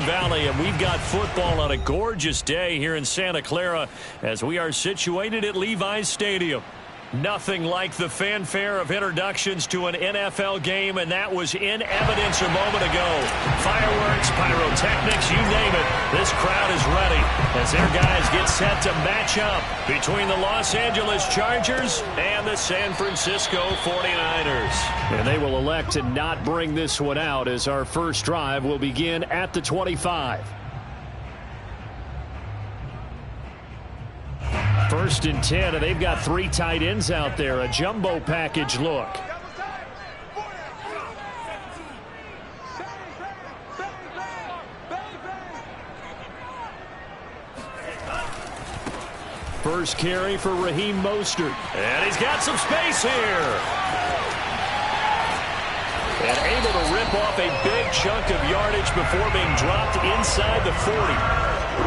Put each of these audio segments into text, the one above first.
Valley, and we've got football on a gorgeous day here in Santa Clara as we are situated at Levi's Stadium. Nothing like the fanfare of introductions to an NFL game, and that was in evidence a moment ago. Fireworks, pyrotechnics, you name it. This crowd is ready as their guys get set to match up between the Los Angeles Chargers and the San Francisco 49ers. And they will elect to not bring this one out as our first drive will begin at the 25. First and 10, and they've got 3 tight ends out there. A jumbo package look. First carry for Raheem Mostert. And he's got some space here. And able to rip off a big chunk of yardage before being dropped inside the 40.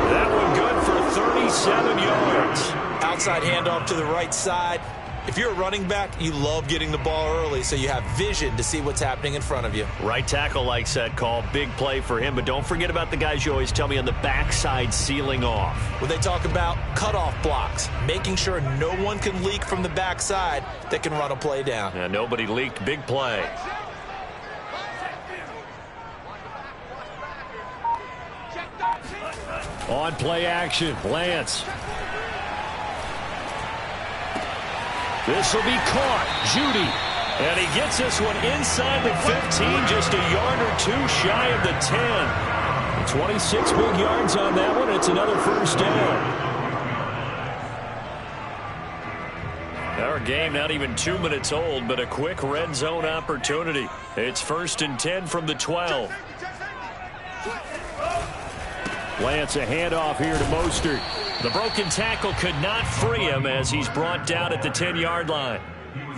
That one good for 37 yards. Outside handoff to the right side. If you're a running back, you love getting the ball early so you have vision to see what's happening in front of you. Right tackle likes that call. Big play for him. But don't forget about the guys you always tell me on the backside sealing off. When they talk about cutoff blocks, making sure no one can leak from the backside that can run a play down. Yeah, nobody leaked. Big play. On play action, Lance. This will be caught. Judy. And he gets this one inside the 15, just a yard or 2 shy of the 10. 26 big yards on that one. It's another first down. Our game not even 2 minutes old, but a quick red zone opportunity. It's first and 10 from the 12. Lance, a handoff here to Mostert. The broken tackle could not free him as he's brought down at the 10-yard line.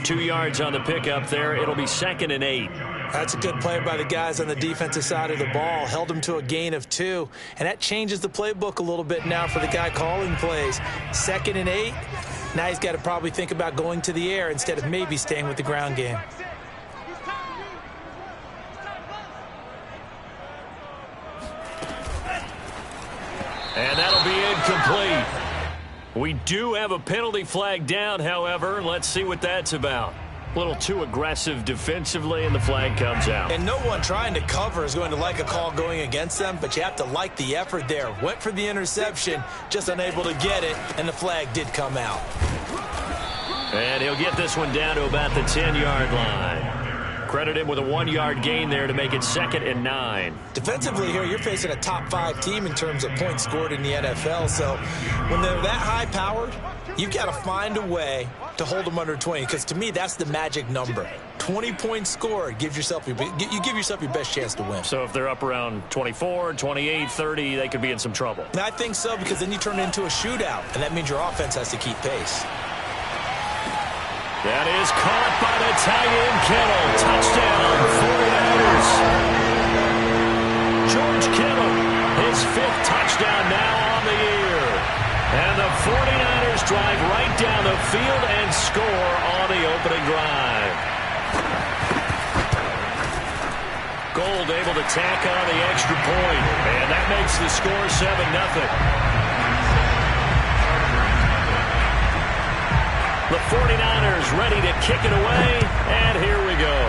2 yards on the pickup there. It'll be 2nd and 8. That's a good play by the guys on the defensive side of the ball. Held him to a gain of 2. And that changes the playbook a little bit now for the guy calling plays. 2nd and 8. Now he's got to probably think about going to the air instead of maybe staying with the ground game. And that'll be incomplete. We do have a penalty flag down, however. Let's see what that's about. A little too aggressive defensively, and the flag comes out. And no one trying to cover is going to like a call going against them, but you have to like the effort there. Went for the interception, just unable to get it, and the flag did come out. And he'll get this one down to about the 10-yard line. Credit him with a 1-yard gain there to make it 2nd and 9. Defensively here, you're facing a top 5 team in terms of points scored in the NFL. So when they're that high-powered, you've got to find a way to hold them under 20. Because to me, that's the magic number. 20 points scored, you give yourself your best chance to win. So if they're up around 24, 28, 30, they could be in some trouble. And I think so, because then you turn it into a shootout, and that means your offense has to keep pace. That is caught by the tight end, Kittle. Touchdown, 49ers. George Kittle, his 5th touchdown now on the year. And the 49ers drive right down the field and score on the opening drive. Gold able to tack on the extra point, and that makes the score 7-0. The 49ers ready to kick it away, and here we go.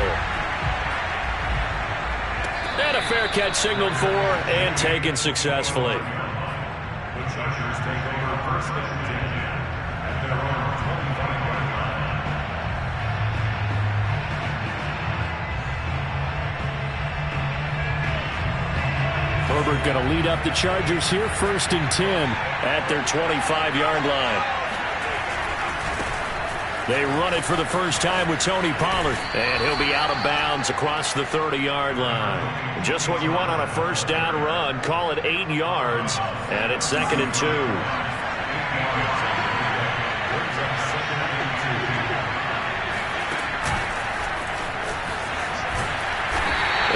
And a fair catch signaled for and taken successfully. The Chargers take over first and 10 at their own 25. Herbert going to lead up the Chargers here, first and 10 at their 25-yard line. They run it for the first time with Tony Pollard. And he'll be out of bounds across the 30-yard line. Just what you want on a first down run. Call it 8 yards. And it's 2nd and 2.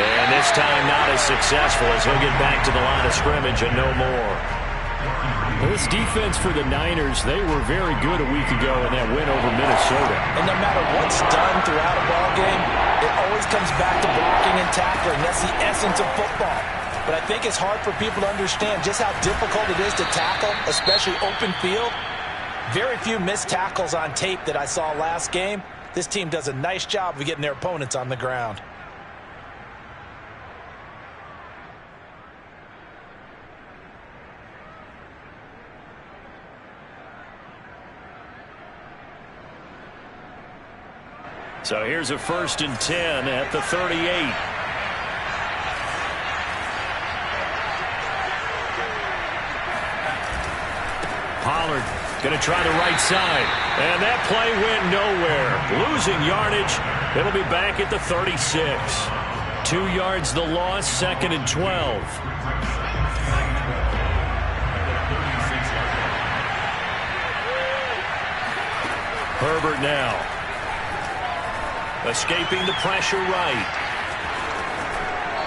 And this time not as successful as he'll get back to the line of scrimmage and no more. This defense for the Niners, they were very good a week ago in that win over Minnesota. And no matter what's done throughout a ball game, it always comes back to blocking and tackling. That's the essence of football. but I think it's hard for people to understand just how difficult it is to tackle, especially open field. Very few missed tackles on tape that I saw last game. This team does a nice job of getting their opponents on the ground. So here's a 1st and 10 at the 38. Pollard going to try the right side. And that play went nowhere. Losing yardage. It'll be back at the 36. 2 yards the loss, 2nd and 12. Herbert now. Escaping the pressure right.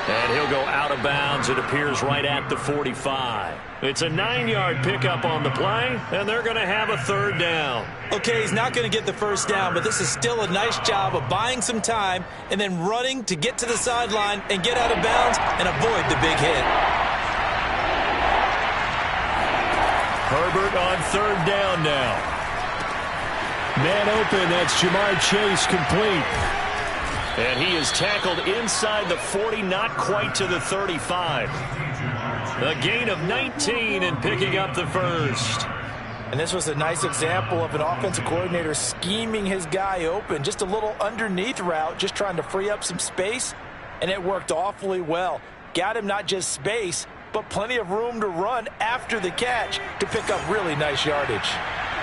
And he'll go out of bounds. It appears right at the 45. It's a 9-yard pickup on the play, and they're going to have a 3rd down. Okay, he's not going to get the 1st down, but this is still a nice job of buying some time and then running to get to the sideline and get out of bounds and avoid the big hit. Herbert on 3rd down now. Man open, that's Jamar Chase, complete. And he is tackled inside the 40, not quite to the 35. A gain of 19 and picking up the 1st. And this was a nice example of an offensive coordinator scheming his guy open. Just a little underneath route, just trying to free up some space, and it worked awfully well. Got him not just space, but plenty of room to run after the catch to pick up really nice yardage.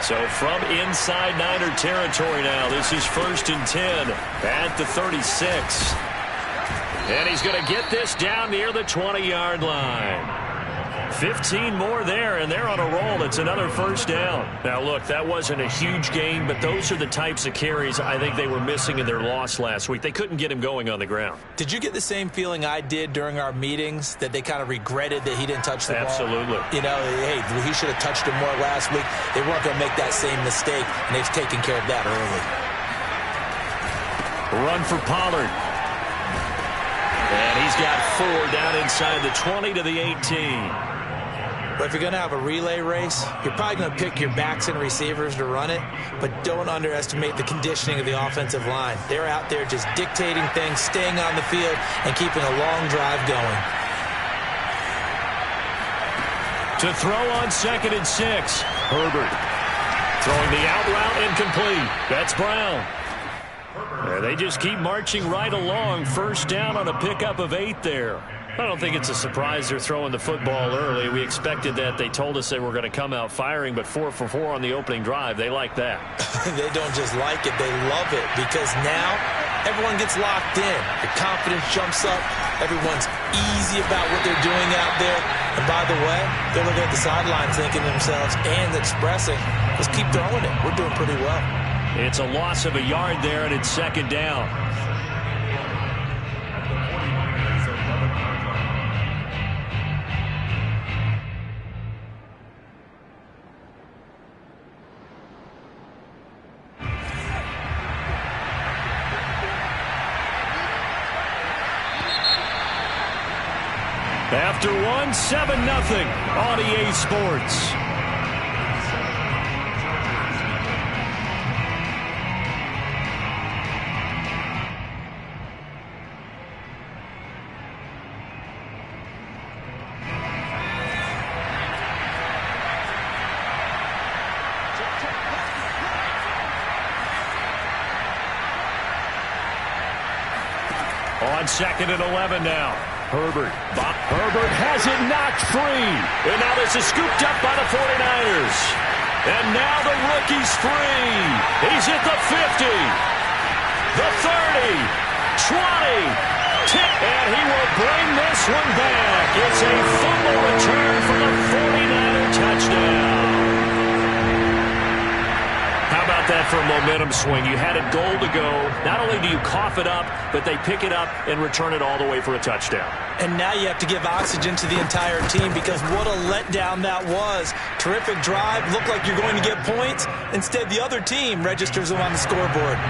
So from inside Niner territory now, this is 1st and 10 at the 36. And he's going to get this down near the 20-yard line. 15 more there, and they're on a roll. It's another 1st down. Now, look, that wasn't a huge gain, but those are the types of carries I think they were missing in their loss last week. They couldn't get him going on the ground. Did you get the same feeling I did during our meetings, that they kind of regretted that he didn't touch the ball? Absolutely. You know, hey, he should have touched it more last week. They weren't going to make that same mistake, and they've taken care of that early. Run for Pollard. And he's got 4 down inside the 20 to the 18. But if you're going to have a relay race, you're probably going to pick your backs and receivers to run it, but don't underestimate the conditioning of the offensive line. They're out there just dictating things, staying on the field, and keeping a long drive going. To throw on 2nd and 6. Herbert throwing the out route incomplete. That's Brown. They just keep marching right along. 1st down on a pickup of 8 there. I don't think it's a surprise they're throwing the football early. We expected that. They told us they were going to come out firing, but 4 for 4 on the opening drive. They like that. They don't just like it, they love it, because now everyone gets locked in. The confidence jumps up. Everyone's easy about what they're doing out there. And by the way, they're looking at the sidelines thinking to themselves and expressing, let's keep throwing it. We're doing pretty well. It's a loss of a yard there, and it's 2nd down. After 7-0 on EA Sports. On 2nd and 11 now. Herbert has it knocked free. And now this is scooped up by the 49ers. And now the rookie's free. He's at the 50, the 30, 20, 10, and he will bring this one back. It's a fumble return for the 49er touchdown. How about that for a momentum swing? You had a goal to go. Not only do you cough it up, but they pick it up and return it all the way for a touchdown. And now you have to give oxygen to the entire team, because what a letdown that was. Terrific drive. Looked like you're going to get points. Instead, the other team registers them on the scoreboard.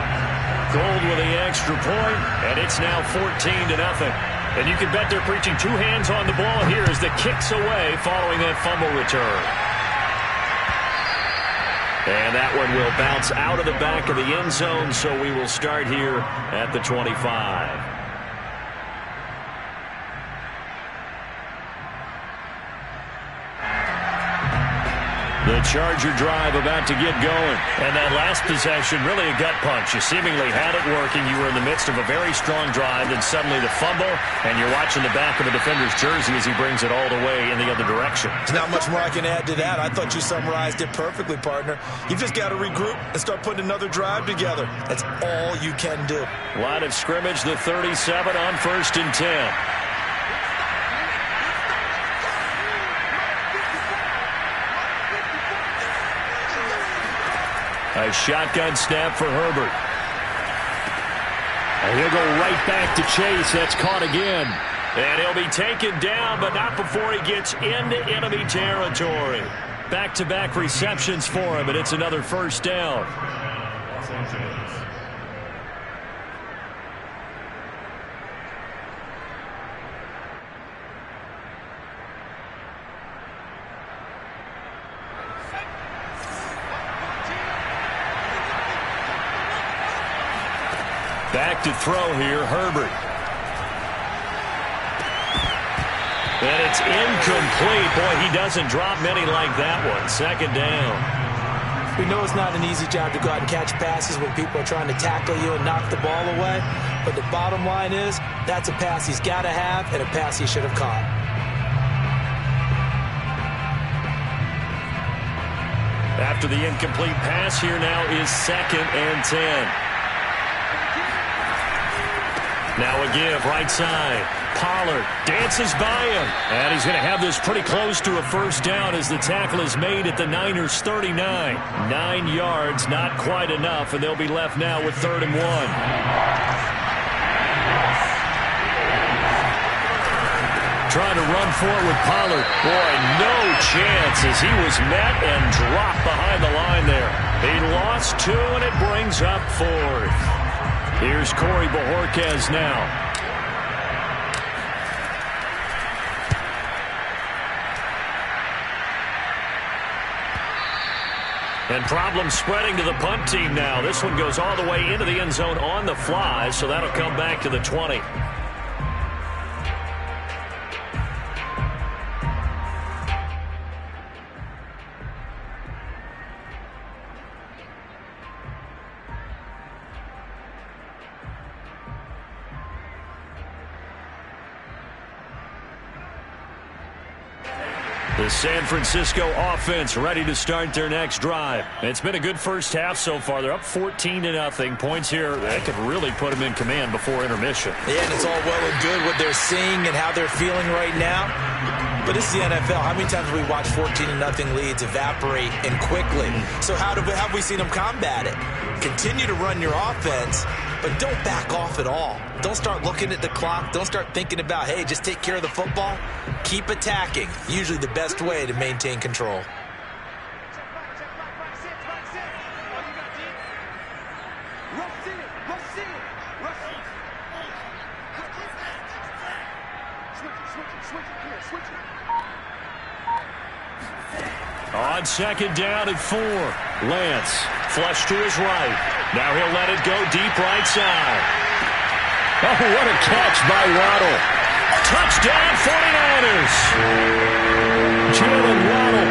Gold with the extra point, and it's now 14-0. And you can bet they're preaching two hands on the ball here as the kick's away following that fumble return. And that one will bounce out of the back of the end zone, so we will start here at the 25. The Charger drive about to get going. And that last possession, really a gut punch. You seemingly had it working. You were in the midst of a very strong drive. Then suddenly the fumble, and you're watching the back of a defender's jersey as he brings it all the way in the other direction. There's not much more I can add to that. I thought you summarized it perfectly, partner. You've just got to regroup and start putting another drive together. That's all you can do. Line of scrimmage, the 37 on 1st and 10. A shotgun snap for Herbert. And he'll go right back to Chase. That's caught again. And he'll be taken down, but not before he gets into enemy territory. Back-to-back receptions for him, and it's another first down. Back to throw here, Herbert. And it's incomplete. Boy, he doesn't drop many like that one. Second down. We know it's not an easy job to go out and catch passes when people are trying to tackle you and knock the ball away. But the bottom line is, that's a pass he's got to have and a pass he should have caught. After the incomplete pass, here now is 2nd and 10. Now a give, right side. Pollard dances by him. And he's going to have this pretty close to a first down as the tackle is made at the Niners' 39. 9 yards, not quite enough, and they'll be left now with 3rd and 1. Trying to run forward with Pollard. Boy, no chance as he was met and dropped behind the line there. He lost 2, and it brings up 4th. Here's Corey Bojorquez now. And problems spreading to the punt team now. This one goes all the way into the end zone on the fly, so that'll come back to the 20. The San Francisco offense ready to start their next drive. It's been a good first half so far. They're up 14-0. Points here, that could really put them in command before intermission. Yeah, and it's all well and good what they're seeing and how they're feeling right now. But this is the NFL. How many times have we watched 14-0 leads evaporate and quickly? So how have we seen them combat it? Continue to run your offense, but don't back off at all. Don't start looking at the clock. Don't start thinking about, hey, just take care of the football. Keep attacking. Usually the best way to maintain control. On 2nd down at 4. Lance flush to his right. Now he'll let it go deep right side. Oh, what a catch by Waddle. Touchdown 49ers. Jalen Waddle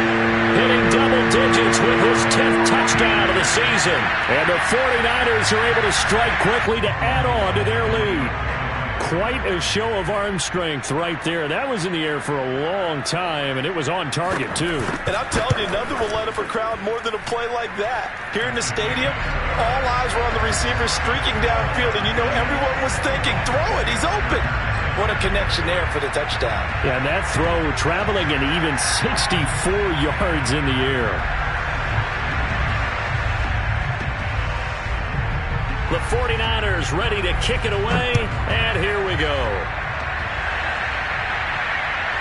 hitting double digits with his 10th touchdown of the season. And the 49ers are able to strike quickly to add on to their lead. Quite a show of arm strength right there. That was in the air for a long time, and it was on target, too. And I'm telling you, nothing will let up a crowd more than a play like that. Here in the stadium, all eyes were on the receiver streaking downfield, and you know everyone was thinking, throw it, he's open. What a connection there for the touchdown. Yeah, and that throw traveling an even 64 yards in the air. The 49ers ready to kick it away, and here we go.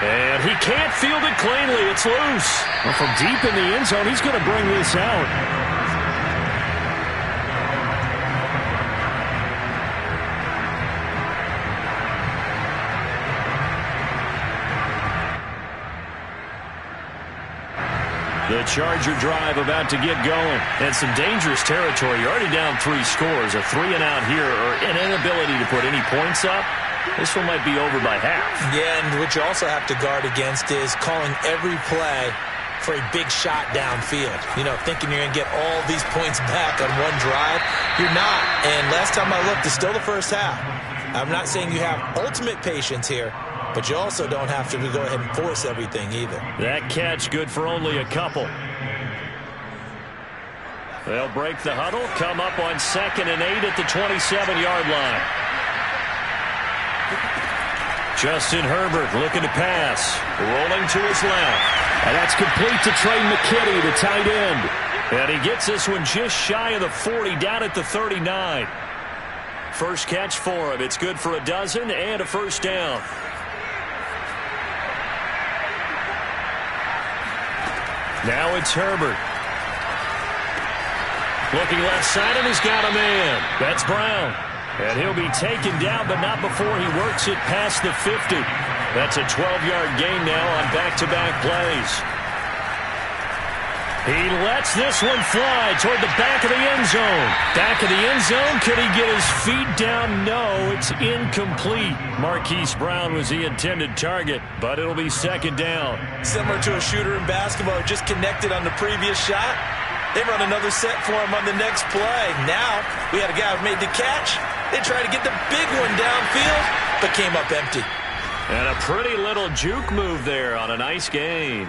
And he can't field it cleanly. It's loose. Well, from deep in the end zone, he's going to bring this out. The Charger drive about to get going. And some dangerous territory. You're already down 3 scores. A 3-and-out here, or an inability to put any points up. This one might be over by half. Yeah, and what you also have to guard against is calling every play for a big shot downfield. You know, thinking you're going to get all these points back on one drive. You're not. And last time I looked, it's still the first half. I'm not saying you have ultimate patience here, but you also don't have to go ahead and force everything either. That catch good for only a couple. They'll break the huddle, come up on 2nd and 8 at the 27-yard line. Justin Herbert looking to pass. Rolling to his left. And that's complete to Trey McKitty, the tight end. And he gets this one just shy of the 40, down at the 39. First catch for him. It's good for a dozen and a first down. Now it's Herbert. Looking left side, and he's got a man. That's Brown. And he'll be taken down, but not before he works it past the 50. That's a 12-yard gain now on back-to-back plays. He lets this one fly toward the back of the end zone. Back of the end zone. Could he get his feet down? No, it's incomplete. Marquise Brown was the intended target, but it'll be 2nd down. Similar to a shooter in basketball who just connected on the previous shot. They run another set for him on the next play. Now we had a guy who made the catch. They tried to get the big one downfield, but came up empty. And a pretty little juke move there on a nice gain.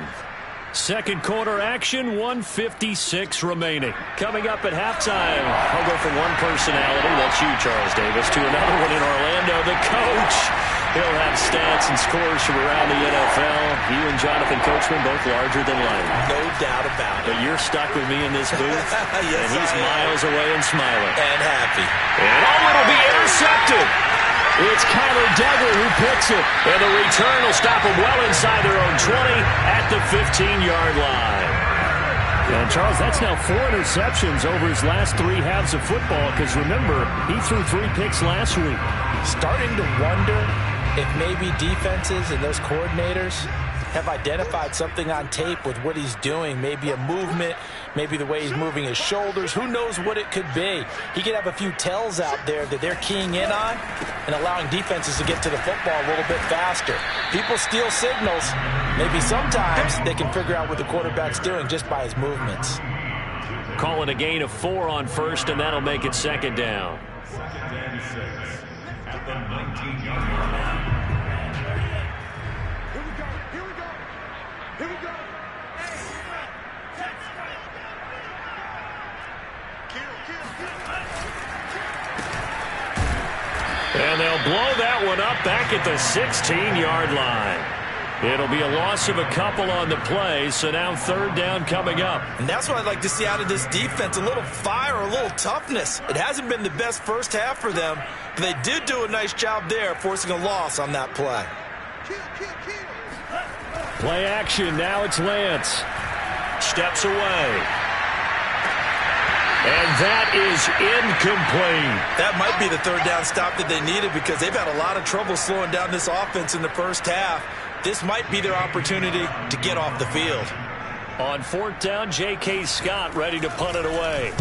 Second quarter action, 1:56 remaining. Coming up at halftime, I'll go from one personality, that's you, Charles Davis, to another one in Orlando, the coach. He'll have stats and scores from around the NFL. You and Jonathan Coachman both larger than life. No doubt about it. But you're stuck with me in this booth, yes, and he's miles away and smiling. And happy. And it'll be intercepted. It's Kyler Duggar who picks it. And the return will stop them well inside their own 20 at the 15-yard line. And, Charles, that's now 4 interceptions over his last 3 halves of football because, remember, he threw 3 picks last week. Starting to wonder if maybe defenses and those coordinators have identified something on tape with what he's doing. Maybe a movement, maybe the way he's moving his shoulders. Who knows what it could be? He could have a few tells out there that they're keying in on and allowing defenses to get to the football a little bit faster. People steal signals. Maybe sometimes they can figure out what the quarterback's doing just by his movements. Call it a gain of 4 on first, and that'll make it 2nd down. 2nd and 6 at the 19-yard line. And they'll blow that one up back at the 16-yard line. It'll be a loss of a couple on the play, so now 3rd down coming up. And that's what I'd like to see out of this defense, a little fire, a little toughness. It hasn't been the best first half for them, but they did do a nice job there, forcing a loss on that play. Play action, now it's Lance. Steps away. And that is incomplete. That might be the 3rd down stop that they needed because they've had a lot of trouble slowing down this offense in the first half. This might be their opportunity to get off the field. On 4th down, J.K. Scott ready to punt it away.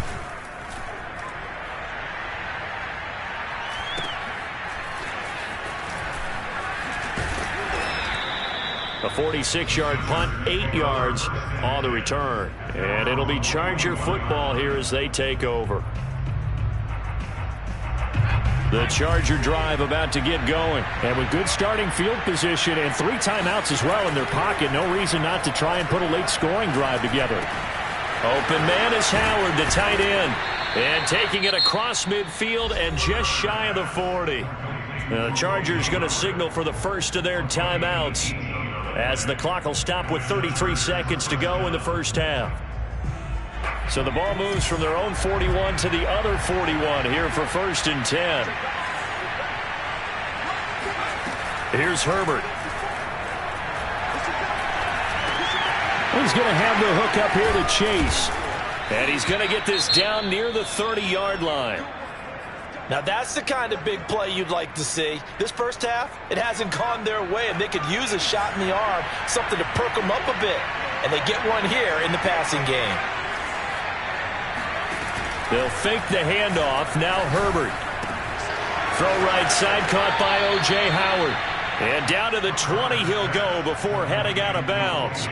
A 46-yard punt, 8 yards on the return. And it'll be Charger football here as they take over. The Charger drive about to get going. And with good starting field position and 3 timeouts as well in their pocket, no reason not to try and put a late scoring drive together. Open man is Howard, the tight end. And taking it across midfield and just shy of the 40. The Chargers going to signal for the first of their timeouts, as the clock will stop with 33 seconds to go in the first half. So the ball moves from their own 41 to the other 41 here for 1st and 10. Here's Herbert. He's going to have the hook up here to Chase. And he's going to get this down near the 30-yard line. Now, that's the kind of big play you'd like to see. This first half, it hasn't gone their way, and they could use a shot in the arm, something to perk them up a bit. and they get one here in the passing game. They'll fake the handoff. Now Herbert. Throw right side, caught by O.J. Howard. And down to the 20 he'll go before heading out of bounds.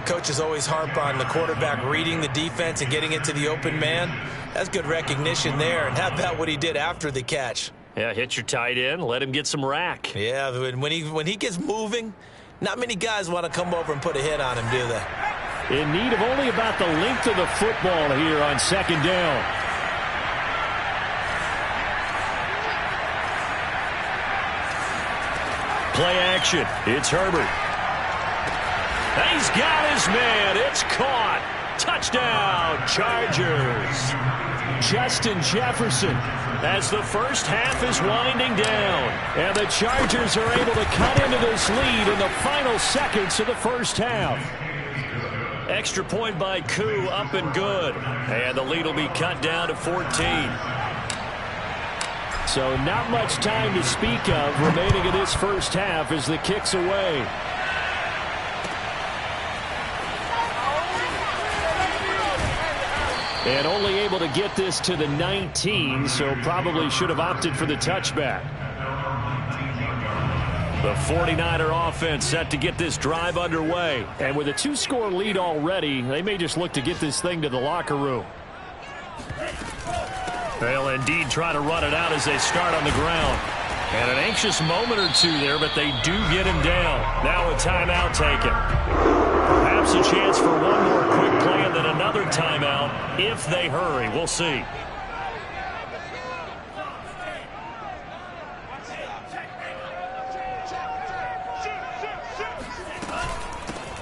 Coaches always harp on the quarterback reading the defense and getting it to the open man. That's good recognition there. And how about what he did after the catch? Yeah, hit your tight end, let him get some rack. Yeah, when he gets moving, not many guys want to come over and put a hit on him, do they? In need of only about the length of the football here on second down. Play action. It's Herbert. He's got his man. It's caught. Touchdown, Chargers. Justin Jefferson as the first half is winding down. And the Chargers are able to cut into this lead in the final seconds of the first half. Extra point by Koo, up and good. And the lead will be cut down to 14. So not much time to speak of remaining in this first half as the kick's away. And only able to get this to the 19, so probably should have opted for the touchback. The 49er offense set to get this drive underway. And with a 2-score lead already, they may just look to get this thing to the locker room. They'll indeed try to run it out as they start on the ground. And an anxious moment or two there, but they do get him down. Now a timeout taken. Perhaps a chance for one more quick play and then another timeout if they hurry. We'll see.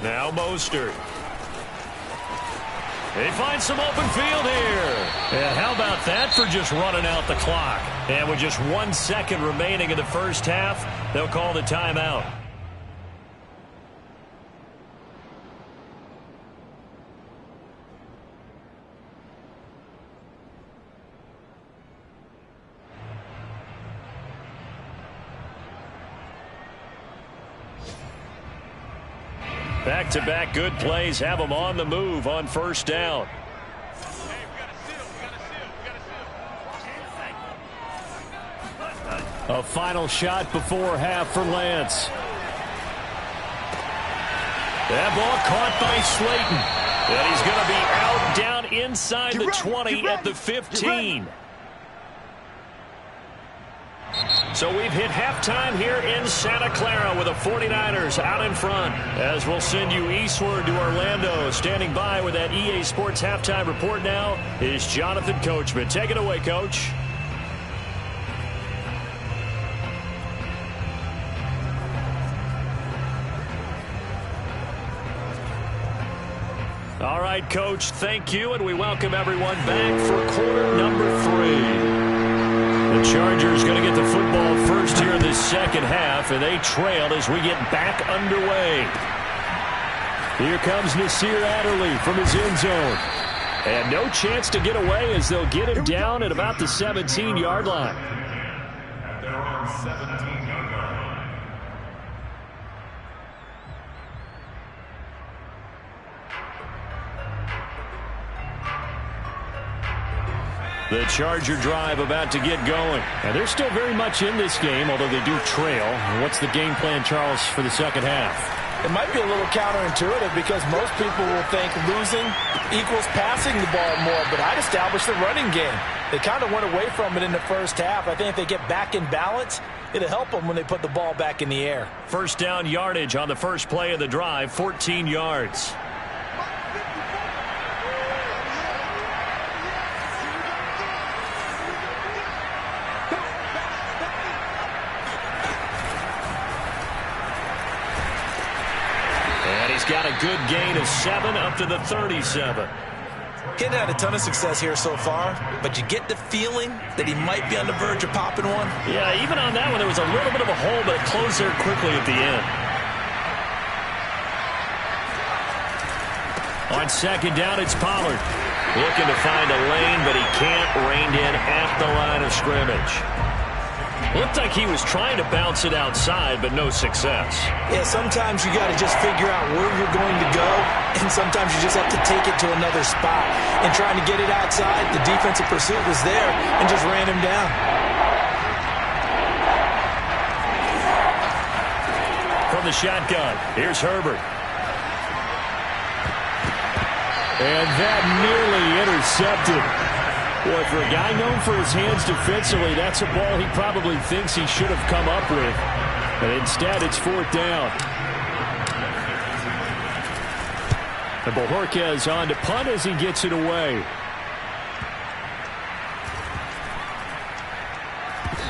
Now Mostert. They find some open field here. And how about that for just running out the clock? And with just 1 second remaining in the first half, they'll call the timeout. Back-to-back good plays have them on the move on first down. A final shot before half for Lance. That ball caught by Slayton. And he's going to be out down inside the 20 at the 15. So we've hit halftime here in Santa Clara with the 49ers out in front. As we'll send you eastward to Orlando. Standing by with that EA Sports halftime report now is Jonathan Coachman. Take it away, Coach. All right, Coach, thank you, and we welcome everyone back for quarter number 3. The Chargers going to get the football first here in this second half, and they trail as we get back underway. Here comes Nasir Adderley from his end zone. And no chance to get away as they'll get him down at about the 17-yard line. At their own 17-yard line. The Charger drive about to get going. And they're still very much in this game, although they do trail. What's the game plan, Charles, for the second half? It might be a little counterintuitive because most people will think losing equals passing the ball more, but I'd establish the running game. They kind of went away from it in the first half. I think if they get back in balance, it'll help them when they put the ball back in the air. First down yardage on the first play of the drive, 14 yards. Got a good gain of 7 up to the 37. He hadn't had a ton of success here so far, but you get the feeling that he might be on the verge of popping one. Yeah, even on that one, there was a little bit of a hole, but it closed there quickly at the end. On second down, it's Pollard. Looking to find a lane, but he can't. Reined in at the line of scrimmage. Looked like he was trying to bounce it outside, but no success. Yeah, sometimes you got to just figure out where you're going to go sometimes you just have to take it to another spot. And trying to get it outside, the defensive pursuit was there and just ran him down. From the shotgun, here's Herbert. And that nearly intercepted. Boy, for a guy known for his hands defensively, that's a ball he probably thinks he should have come up with. But instead, it's fourth down. And Bojorquez on to punt as he gets it away.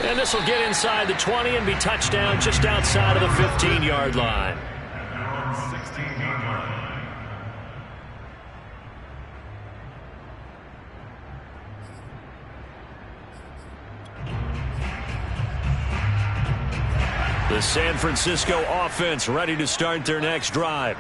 And this will get inside the 20 and be touchdown just outside of the 15-yard line. The San Francisco offense ready to start their next drive.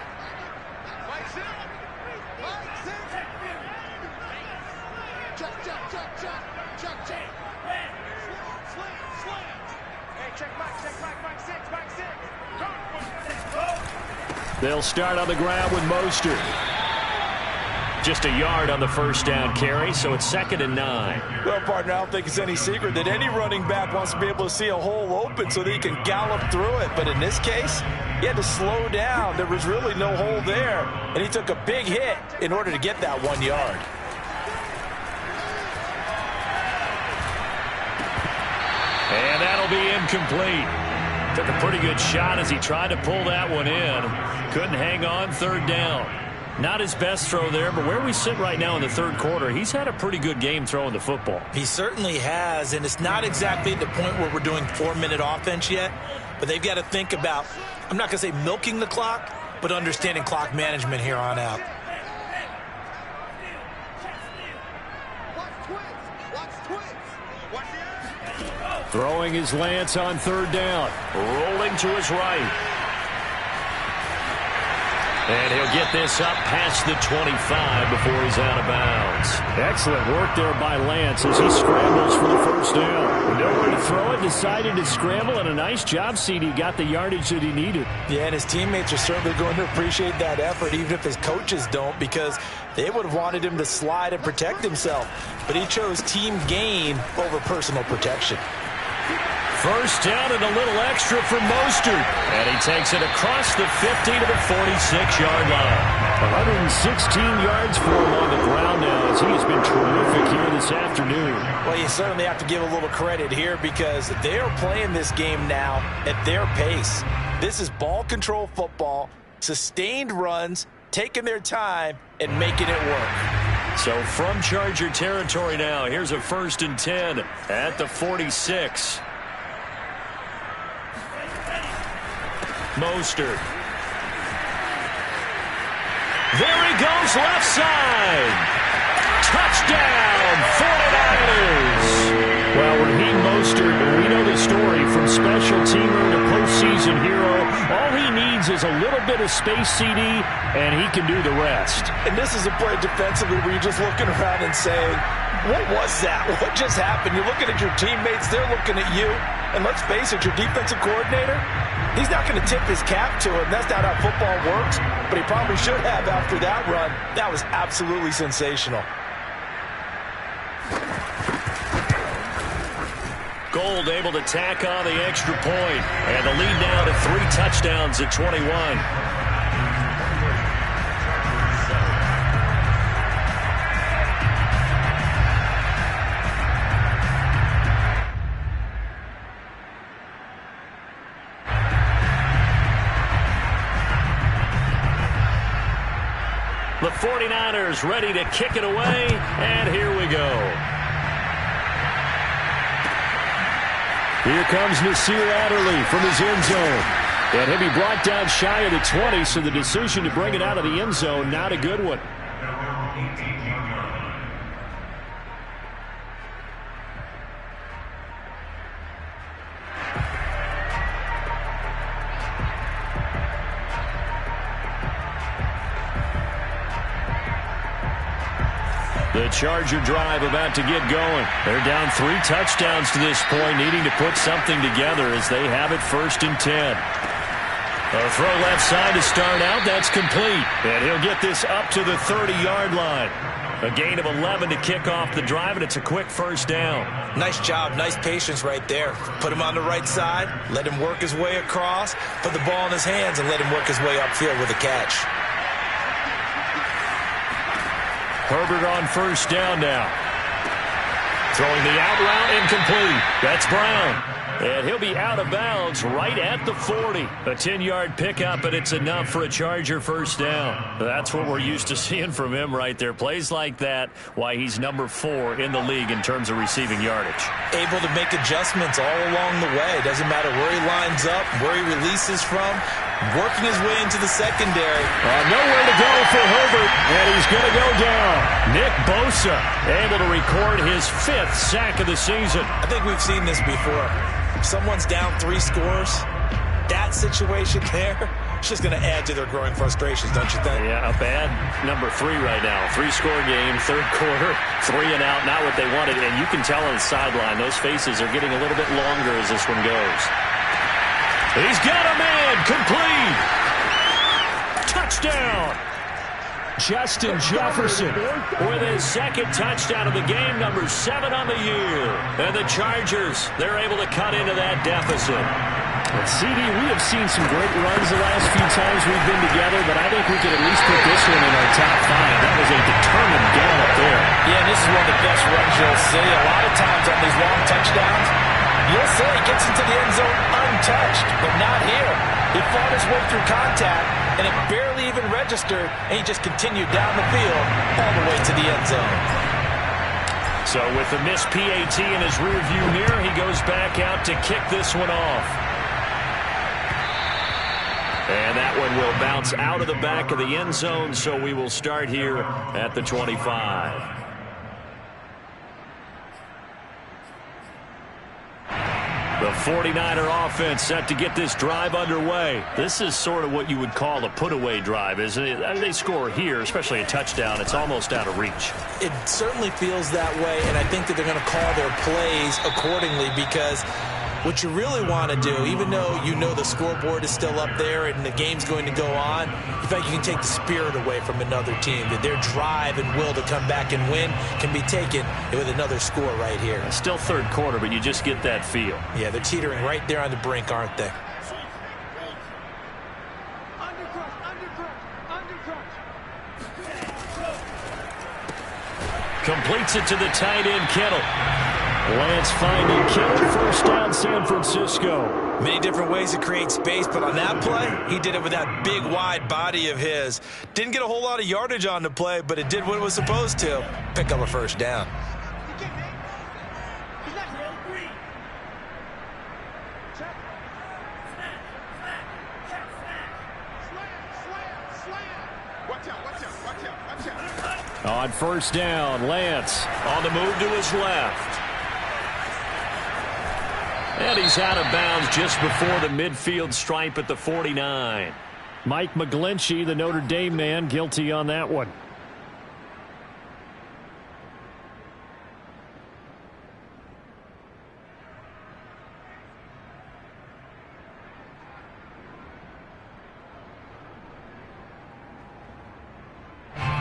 They'll start on the ground with Mostert. Just a yard on the first down carry, so it's 2nd and 9. Well, partner, I don't think it's any secret that any running back wants to be able to see a hole open so that he can gallop through it. But in this case, he had to slow down. There was really no hole there, and he took a big hit in order to get that 1 yard. And that'll be incomplete. Took a pretty good shot as he tried to pull that one in. Couldn't hang on, 3rd down. Not his best throw there, but where we sit right now in the 3rd quarter, he's had a pretty good game throwing the football. He certainly has, and it's not exactly at the point where we're doing 4-minute offense yet, but they've got to think about, I'm not going to say milking the clock, but understanding clock management here on out. Throwing his Lance on 3rd down. Rolling to his right. And he'll get this up past the 25 before he's out of bounds. Excellent work there by Lance as he scrambles for the first down. Nowhere to throw it, decided to scramble, and a nice job, CD. Got the yardage that he needed. Yeah, and his teammates are certainly going to appreciate that effort, even if his coaches don't, because they would have wanted him to slide and protect himself. But he chose team gain over personal protection. First down and a little extra for Mostert. And he takes it across the 50 to the 46-yard line. 116 yards for him on the ground now as he has been terrific here this afternoon. Well, you certainly have to give a little credit here because they are playing this game now at their pace. This is ball control football, sustained runs, taking their time, and making it work. So from Charger territory now, here's a 1st and 10 at the 46. Mostert. There he goes, left side. Touchdown, 49ers. Well, Raheem Mostert, we know the story from special teamer to postseason hero. All he needs is a little bit of space, CD, and he can do the rest. And this is a play defensively where you're just looking around and saying, what was that? What just happened? You're looking at your teammates, they're looking at you. And let's face it, your defensive coordinator, he's not going to tip his cap to him. That's not how football works, but he probably should have after that run. That was absolutely sensational. Gold able to tack on the extra point, and the lead now to 3 touchdowns at 21. The 49ers ready to kick it away, and here we go. Here comes Nasir Adderley from his end zone. And he'll be brought down shy of the 20, so the decision to bring it out of the end zone, not a good one. The Charger drive about to get going. They're down 3 touchdowns to this point, needing to put something together as they have it 1st and 10. A throw left side to start out. That's complete. And he'll get this up to the 30-yard line. A gain of 11 to kick off the drive, and it's a quick first down. Nice job. Nice patience right there. Put him on the right side. Let him work his way across. Put the ball in his hands and let him work his way upfield with a catch. Herbert on first down now. Throwing the out route, incomplete. That's Brown. And he'll be out of bounds right at the 40. A 10-yard pickup, and it's enough for a Charger first down. That's what we're used to seeing from him right there. Plays like that, why he's number 4 in the league in terms of receiving yardage. Able to make adjustments all along the way. Doesn't matter where he lines up, where he releases from. Working his way into the secondary. Nowhere to go for Herbert, and he's going to go down. Nick Bosa able to record his 5th sack of the season. I think we've seen this before. If someone's down 3 scores, that situation there, it's just going to add to their growing frustrations, don't you think? Yeah, a bad number 3 right now. 3-score game, 3rd quarter, 3 and out, not what they wanted. And you can tell on the sideline, those faces are getting a little bit longer as this one goes. He's got a man, complete. Touchdown. Justin Jefferson with his 2nd touchdown of the game, number 7 on the year. And the Chargers, they're able to cut into that deficit. And CD, we have seen some great runs the last few times we've been together, but I think we could at least put this one in our top 5. That was a determined gallop there. Yeah, and this is one of the best runs you'll see. A lot of times on these long touchdowns, you'll say he gets into the end zone untouched, but not here. He fought his way through contact, and it barely even registered, and he just continued down the field all the way to the end zone. So with the missed PAT in his rearview mirror, he goes back out to kick this one off. And that one will bounce out of the back of the end zone, so we will start here at the 25. The 49er offense set to get this drive underway. This is sort of what you would call a put-away drive, isn't it? They score here, especially a touchdown. It's almost out of reach. It certainly feels that way, and I think that they're going to call their plays accordingly, because what you really want to do, even though you know the scoreboard is still up there and the game's going to go on, in fact, you can take the spirit away from another team. That their drive and will to come back and win can be taken with another score right here. Still 3rd quarter, but you just get that feel. Yeah, they're teetering right there on the brink, aren't they? Completes it to the tight end, Kittle. Lance finding Kittle, first down, San Francisco. Many different ways to create space, but on that play, he did it with that big, wide body of his. Didn't get a whole lot of yardage on the play, but it did what it was supposed to. Pick up a first down. On first down, Lance on the move to his left. And he's out of bounds just before the midfield stripe at the 49. Mike McGlinchey, the Notre Dame man, guilty on that one.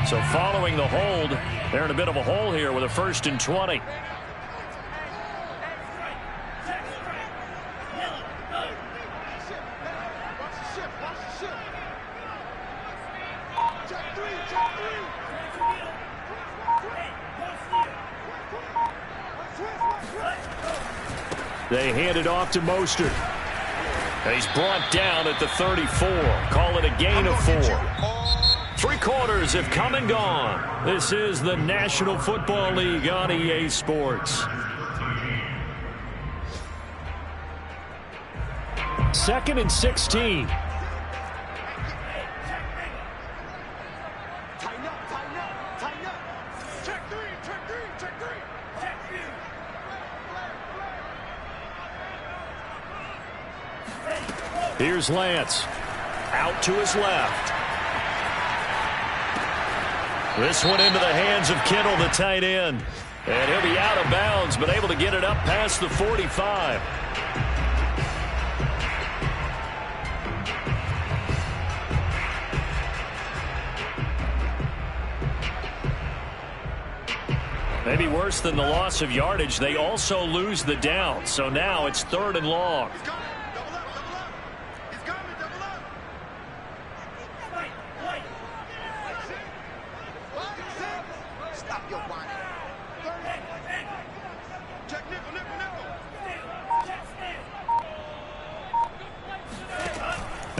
So following the hold, they're in a bit of a hole here with a 1st and 20. They hand it off to Mostert. He's brought down at the 34. Call it a gain of 4. 3 quarters have come and gone. This is the National Football League on EA Sports. 2nd and 16. Here's Lance. Out to his left. This one into the hands of Kittle, the tight end. And he'll be out of bounds, but able to get it up past the 45. Maybe worse than the loss of yardage, they also lose the down. So now it's 3rd and long.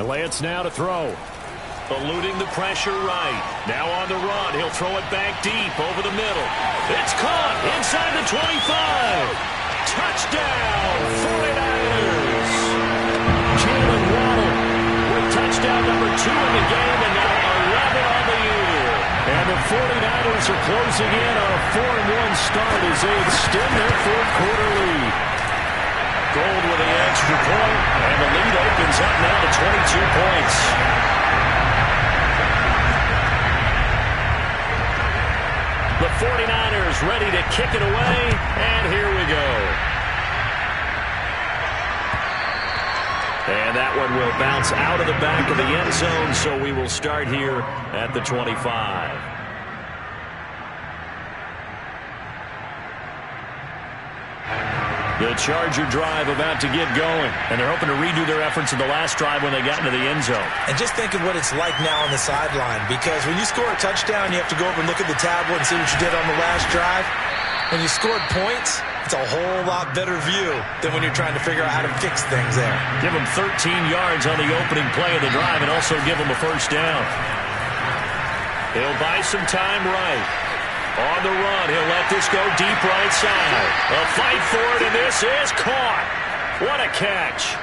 Lance now to throw. Eluding the pressure right. Now on the run. He'll throw it back deep over the middle. It's caught inside the 25. Touchdown, 49ers. Jalen Waddle with touchdown number 2 in the game, and now 11 on the year. And the 49ers are closing in on a 4-1 start as they extend their 4th-quarter lead. Gold with an extra point, and the lead opens up now to 22 points. The 49ers ready to kick it away, and here we go. And that one will bounce out of the back of the end zone, so we will start here at the 25. The Charger drive about to get going, and they're hoping to redo their efforts in the last drive when they got into the end zone. And just think of what it's like now on the sideline, because when you score a touchdown, you have to go over and look at the tablet and see what you did on the last drive. When you scored points, it's a whole lot better view than when you're trying to figure out how to fix things there. Give them 13 yards on the opening play of the drive and also give them a first down. He'll buy some time right. On the run, he'll let this go deep right side. A fight for it, and this is caught. What a catch.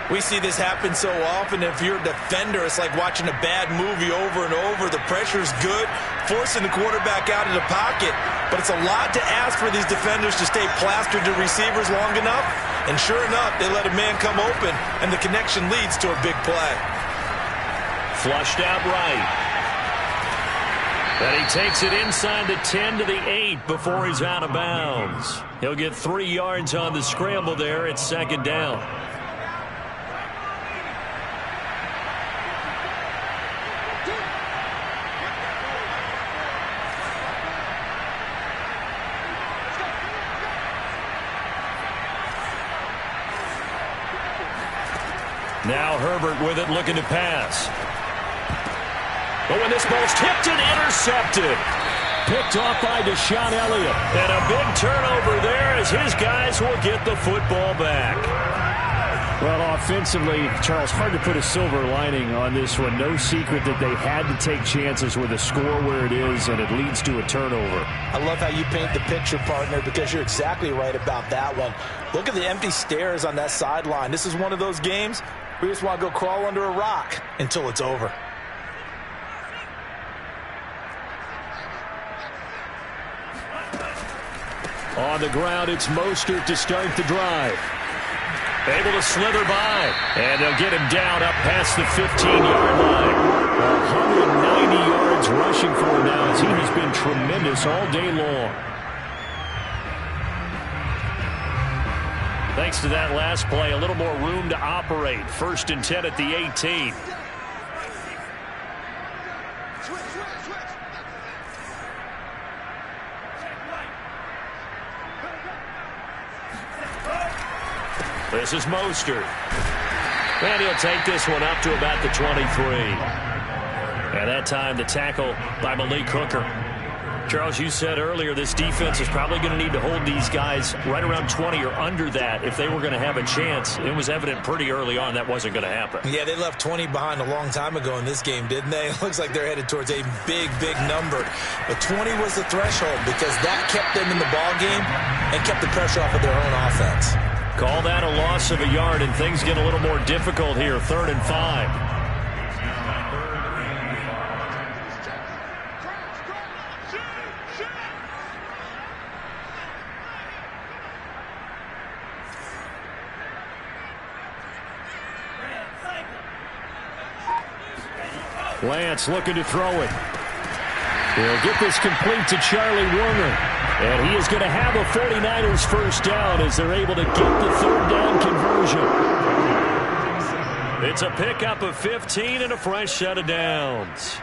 We see this happen so often. If you're a defender, it's like watching a bad movie over and over. The pressure's good, forcing the quarterback out of the pocket. But it's a lot to ask for these defenders to stay plastered to receivers long enough. And sure enough, they let a man come open, and the connection leads to a big play. Flushed out right. And he takes it inside the 10 to the 8 before he's out of bounds. He'll get 3 yards on the scramble there. It's 2nd down. Now Herbert with it, looking to pass. But when this ball's tipped and intercepted. Picked off by Deshaun Elliott. And a big turnover there as his guys will get the football back. Well, offensively, Charles, hard to put a silver lining on this one. No secret that they had to take chances with a score where it is, and it leads to a turnover. I love how you paint the picture, partner, because you're exactly right about that one. Look at the empty stares on that sideline. This is one of those games where you just want to go crawl under a rock until it's over. On the ground, it's Mostert to start the drive. Able to slither by. And they'll get him down up past the 15-yard line. 190 yards rushing for him now as he has been tremendous all day long. Thanks to that last play, a little more room to operate. 1st and 10 at the 18. This is Mostert. And he'll take this one up to about the 23. And that time the tackle by Malik Hooker. Charles, you said earlier this defense is probably going to need to hold these guys right around 20 or under that if they were going to have a chance. It was evident pretty early on that wasn't going to happen. Yeah, they left 20 behind a long time ago in this game, didn't they? It looks like they're headed towards a big, big number. But 20 was the threshold because that kept them in the ball game and kept the pressure off of their own offense. Call that a loss of a yard, and things get a little more difficult here. 3rd and 5. Lance looking to throw it. He'll get this complete to Charlie Warner. And he is going to have a 49ers first down as they're able to get the 3rd down conversion. It's a pickup of 15 and a fresh set of downs.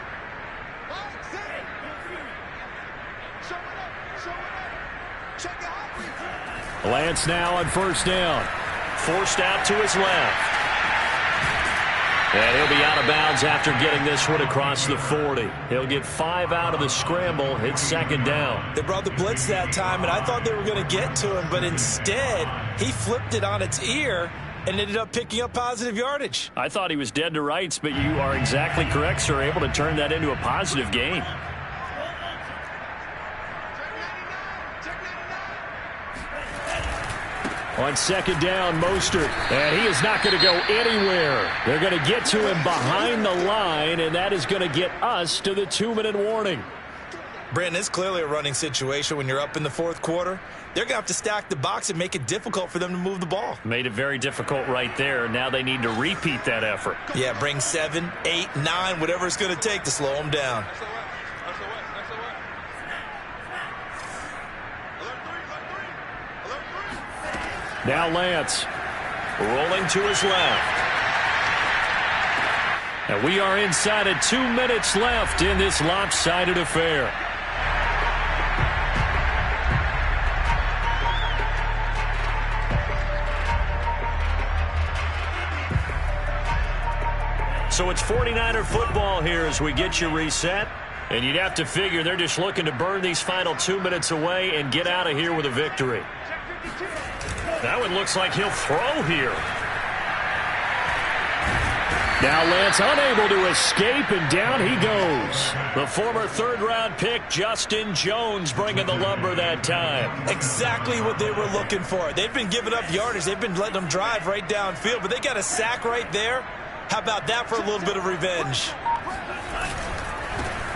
Lance now on first down. Forced out to his left. And he'll be out of bounds after getting this one across the 40. He'll get 5 out of the scramble. It's second down. They brought the blitz that time, and I thought they were going to get to him, but instead he flipped it on its ear and ended up picking up positive yardage. I thought he was dead to rights, but you are exactly correct, sir. Able to turn that into a positive gain. On second down, Mostert. And he is not going to go anywhere. They're going to get to him behind the line, and that is going to get us to the 2-minute warning. Brandon, it's clearly a running situation when you're up in the fourth quarter. They're going to have to stack the box and make it difficult for them to move the ball. Made it very difficult right there. Now they need to repeat that effort. Yeah, bring 7, 8, 9, whatever it's going to take to slow them down. Now Lance. Rolling to his left. And we are inside of 2 minutes left in this lopsided affair. So it's 49er football here as we get you reset. And you'd have to figure they're just looking to burn these final 2 minutes away and get out of here with a victory. That one looks like he'll throw here. Now Lance unable to escape, and down he goes. The former third-round pick, Justin Jones, bringing the lumber that time. Exactly what they were looking for. They've been giving up yardage. They've been letting them drive right downfield, but they got a sack right there. How about that for a little bit of revenge?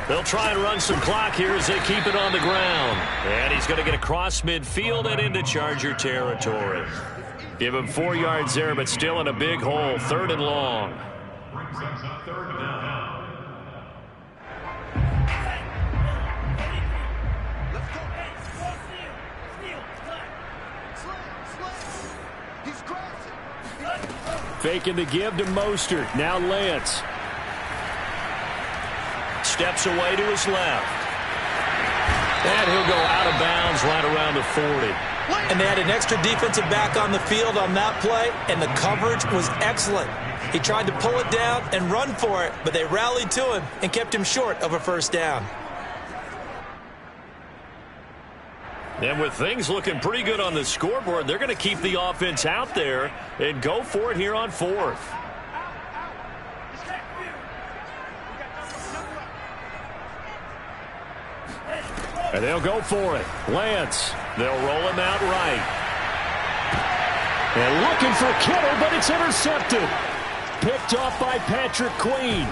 They'll try and run some clock here as they keep it on the ground. And he's going to get across midfield and into Charger territory. Give him 4 yards there, but still in a big hole. 3rd and long. Faking the give to Mostert. Now Lance. Steps away to his left. And he'll go out of bounds right around the 40. And they had an extra defensive back on the field on that play, and the coverage was excellent. He tried to pull it down and run for it, but they rallied to him and kept him short of a first down. And with things looking pretty good on the scoreboard, they're going to keep the offense out there and go for it here on 4th. And they'll go for it. Lance. They'll roll him out right. And looking for Kittle, but it's intercepted. Picked off by Patrick Queen.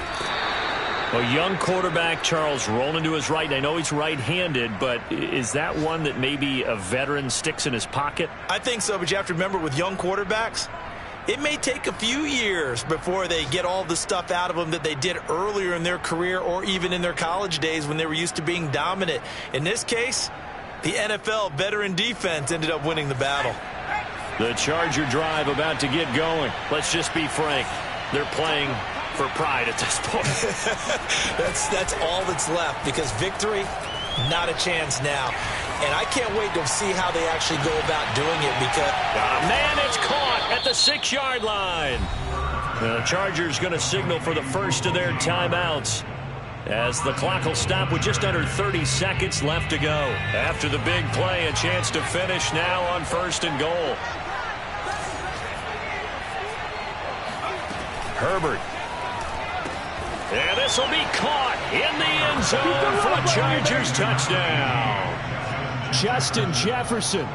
A young quarterback, Charles, rolling to his right. I know he's right-handed, but is that one that maybe a veteran sticks in his pocket? I think so, but you have to remember with young quarterbacks, it may take a few years before they get all the stuff out of them that they did earlier in their career or even in their college days when they were used to being dominant. In this case, the NFL veteran defense ended up winning the battle. The Charger drive about to get going. Let's just be frank. They're playing for pride at this point. That's all that's left, because victory, not a chance now. And I can't wait to see how they actually go about doing it, because... Man, it's caught at the 6-yard line. The Chargers going to signal for the first of their timeouts as the clock will stop with just under 30 seconds left to go. After the big play, a chance to finish now on 1st and goal. Herbert. And this will be caught in the end zone for a Chargers touchdown. Justin Jefferson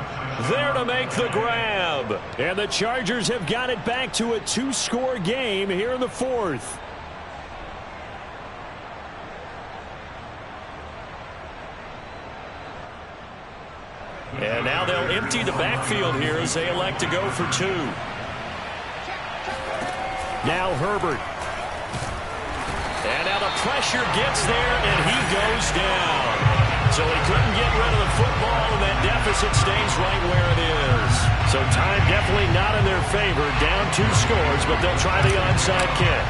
there to make the grab. And the Chargers have got it back to a 2-score game here in the 4th. And now they'll empty the backfield here as they elect to go for 2. Now Herbert. And now the pressure gets there, and he goes down. So he couldn't get rid of the football, and that deficit stays right where it is. So time definitely not in their favor. Down 2 scores, but they'll try the onside kick.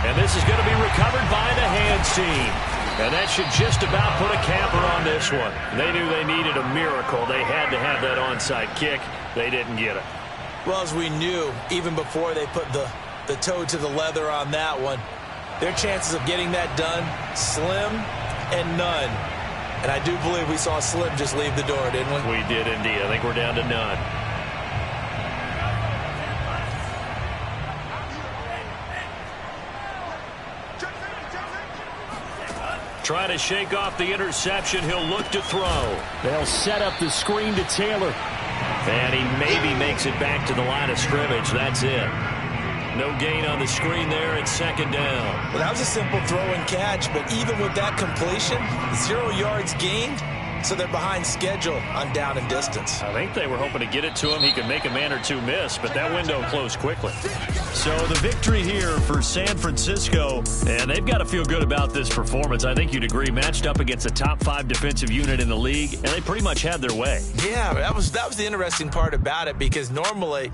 And this is going to be recovered by the hands team. And that should just about put a capper on this one. They knew they needed a miracle. They had to have that onside kick. They didn't get it. Well, as we knew, even before they put the toe to the leather on that one, their chances of getting that done, slim and none. And I do believe we saw Slim just leave the door, didn't we? We did indeed. I think we're down to none. Trying to shake off the interception. He'll look to throw. They'll set up the screen to Taylor. And he maybe makes it back to the line of scrimmage. That's it. No gain on the screen there. It's second down. Well, that was a simple throw and catch, but even with that completion, 0 yards gained, so they're behind schedule on down and distance. I think they were hoping to get it to him. He could make a man or two miss, but that window closed quickly. So the victory here for San Francisco, and they've got to feel good about this performance. I think you'd agree, matched up against a top 5 defensive unit in the league, and they pretty much had their way. Yeah, that was the interesting part about it, because normally